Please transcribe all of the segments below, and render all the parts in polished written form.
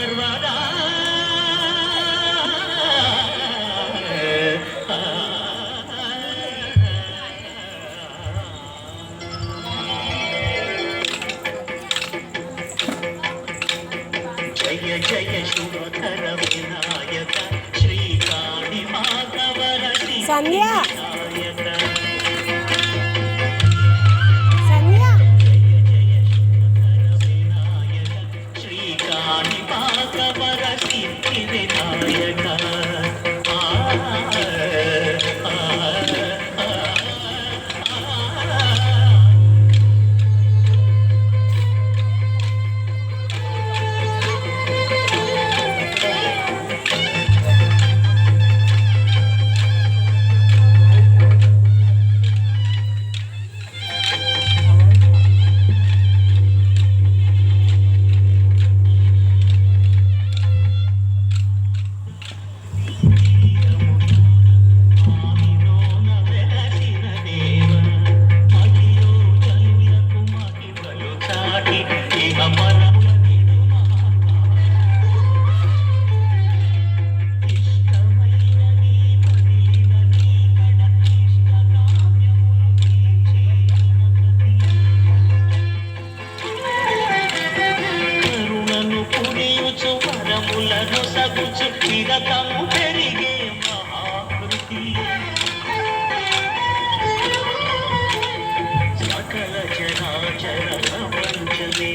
సర్వదా జయ జయ శుభకర వినాయక శ్రీకాళి మాధవర సంధ్య పెరిగే మహాకృతి సకల చరాచర ప్రపంచమే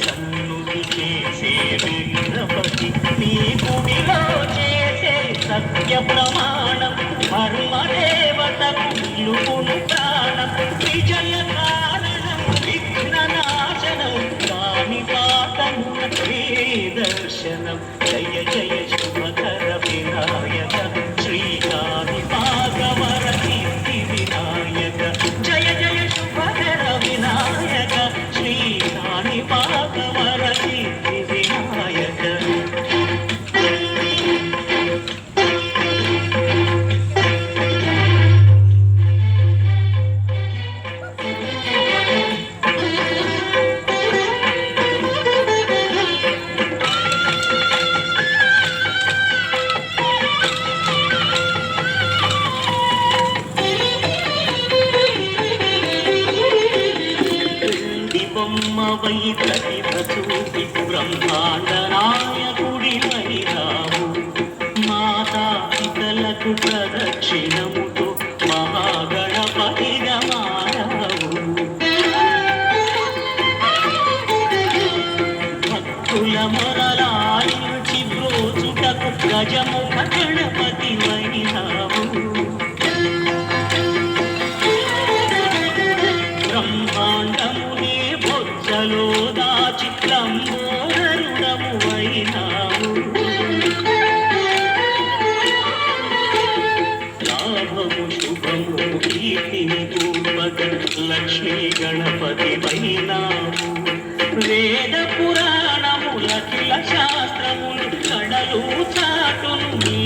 సన్నుతి చేసే విఘ్నపతి నీ గుడిలో చేసే సత్య ప్రమాణం ధర్మదేవతకు నిలుపును ప్రాణం విజయ కారణం విఘ్న నాశనం కాని పాతమున దర్శనం జయ జయ శుభకర వినాయక శ్రీకాళి భాగవర కీర్తి వినాయక జయ జయ శుభకర వినాయక శ్రీకాళి భాగవర కీర్తి వినాయక బొమ్మవై ప్రతిభ చూపి బ్రహ్మాండ నాయకుడి రావు మాతా పితలకు ప్రదక్షిణముతో మహాగణపతిగా మారావు భక్తుల మొరలాయించి బ్రోచుటకు గజముఖ గణపతి వైనావు బ్రహ్మాండమునే బొజ్జలో దాచి లంబోదరుడము అయినావు లాభము శుభము కీర్తిని పూర్వక లక్ష్మీ గణపతి వైనావు వేద పురాణములఖిల శాస్త్రములు కడలు చాటును నీ